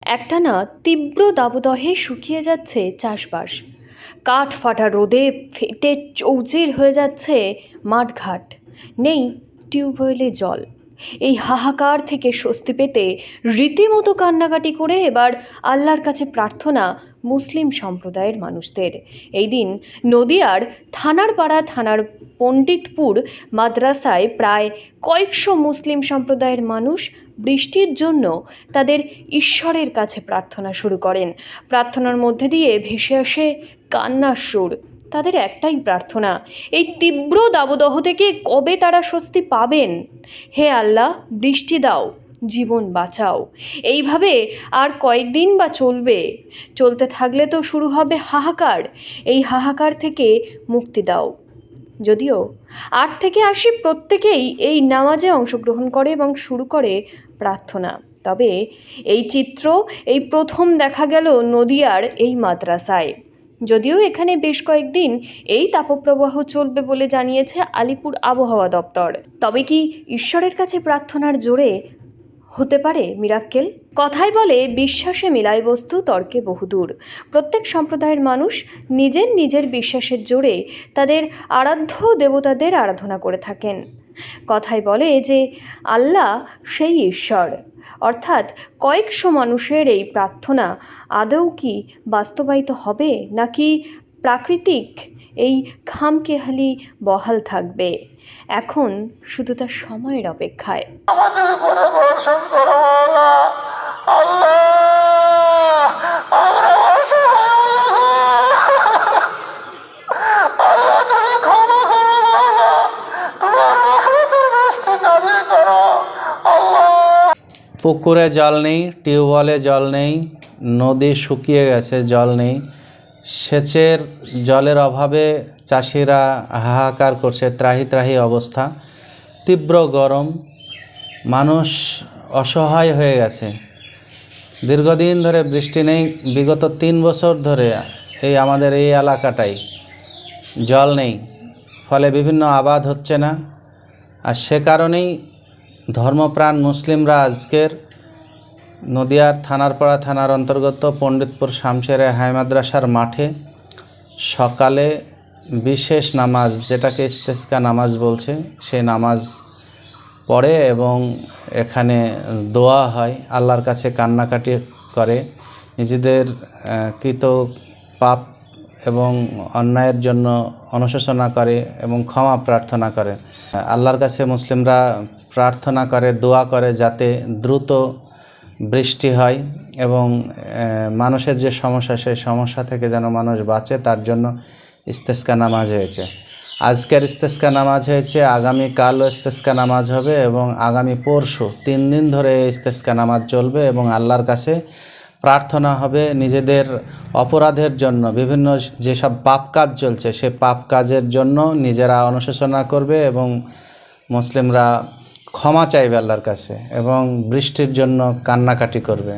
একটানা তীব্র দাবদাহে শুকিয়ে যাচ্ছে চাষবাস। কাঠ ফাটা রোদে ফেটে চৌচির হয়ে যাচ্ছে মাঠঘাট। নেই টিউবওয়েলে জল। এই হাহাকার থেকে স্বস্তি পেতে রীতিমতো কান্নাকাটি করে এবার আল্লাহর কাছে প্রার্থনা মুসলিম সম্প্রদায়ের মানুষদের। এই দিন নদিয়ার থানারপাড়া থানার পণ্ডিতপুর মাদ্রাসায় প্রায় কয়েকশো মুসলিম সম্প্রদায়ের মানুষ বৃষ্টির জন্য তাদের ঈশ্বরের কাছে প্রার্থনা শুরু করেন। প্রার্থনার মধ্যে দিয়ে ভেসে আসে কান্নার সুর। তাদের একটাই প্রার্থনা, এই তীব্র দাবদাহ থেকে কবে তারা স্বস্তি পাবেন। হে আল্লাহ, বৃষ্টি দাও, জীবন বাঁচাও। এইভাবে আর কয়েকদিন বা চলতে থাকলে তো শুরু হবে হাহাকার। এই হাহাকার থেকে মুক্তি দাও। যদিও 8 থেকে 80 প্রত্যেকেই এই নামাজে অংশগ্রহণ করে এবং শুরু করে প্রার্থনা। তবে এই চিত্র এই প্রথম দেখা গেল নদিয়ার এই মাদ্রাসায়। যদিও এখানে বেশ কয়েকদিন এই তাপপ্রবাহ চলবে বলে জানিয়েছে আলিপুর আবহাওয়া দপ্তর। তবে কি ঈশ্বরের কাছে প্রার্থনার জোরে হতে পারে মিরাক্কেল? কথায় বলে, বিশ্বাসে মিলায় বস্তু, তর্কে বহুদূর। প্রত্যেক সম্প্রদায়ের মানুষ নিজের নিজের বিশ্বাসের জোরে তাদের আরাধ্য দেবতাদের আরাধনা করে থাকেন। কথায় বলে যে আল্লাহ সেই ঈশ্বর, অর্থাৎ কয়েকশো মানুষের এই প্রার্থনা আদৌ কি বাস্তবায়িত হবে, নাকি প্রাকৃতিক এই খামখেয়ালি বহাল থাকবে? এখন শুধু তার সময়ের অপেক্ষায়। আমাদের উপরে বর্ষণ করো আল্লাহ, আমরা আল্লাহ, তুমি ক্ষমা করো আল্লাহ, তোমার রহমতের বৃষ্টি নাযিল করো আল্লাহ। পুকুরে জল নেই, টিউবওয়েলে জল নেই, নদী শুকিয়ে গেছে, জল নেই। সেচের জলের অভাবে চাষিরা হাহাকার করছে, ত্রাহি ত্রাহি অবস্থা। তীব্র গরম, মানুষ অসহায় হয়ে গেছে। দীর্ঘদিন ধরে বৃষ্টি নেই। বিগত 3 বছর ধরে আমাদের এই এলাকাটায় জল নেই, ফলে বিভিন্ন আবাদ হচ্ছে না। আর সে কারণেই ধর্মপ্রাণ মুসলিমরা আজকের নদিয়ার থানারপাড়া থানার অন্তর্গত পণ্ডিতপুর শামশের হাই মাদ্রাসার মাঠে সকালে বিশেষ নামাজ, যেটাকে ইস্তেসকা নামাজ বলছে, সেই নামাজ পড়ে এবং এখানে দোয়া হয়, আল্লাহর কাছে কান্নাকাটি করে, নিজেদের কৃত পাপ এবং অন্যায়ের জন্য অনুশোচনা করে এবং ক্ষমা প্রার্থনা করে। আল্লাহর কাছে মুসলিমরা প্রার্থনা করে, দোয়া করে যাতে দ্রুত বৃষ্টি হয় এবং মানুষের যে সমস্যা, সেই সমস্যা থেকে যেন মানুষ বাঁচে, তার জন্য ইস্তেসকা নামাজ হয়েছে। আজকের ইস্তেসকা নামাজ হয়েছে, আগামীকালও ইস্তেসকা নামাজ হবে এবং আগামী পরশু 3 দিন ধরে ইস্তেসকা নামাজ চলবে এবং আল্লাহর কাছে প্রার্থনা হবে নিজেদের অপরাধের জন্য। বিভিন্ন যেসব পাপ কাজ চলছে, সে পাপ কাজের জন্য নিজেরা অনুশোচনা করবে এবং মুসলিমরা ক্ষমা চাইবে আল্লাহর কাছে এবং বৃষ্টির জন্য কান্নাকাটি করবে।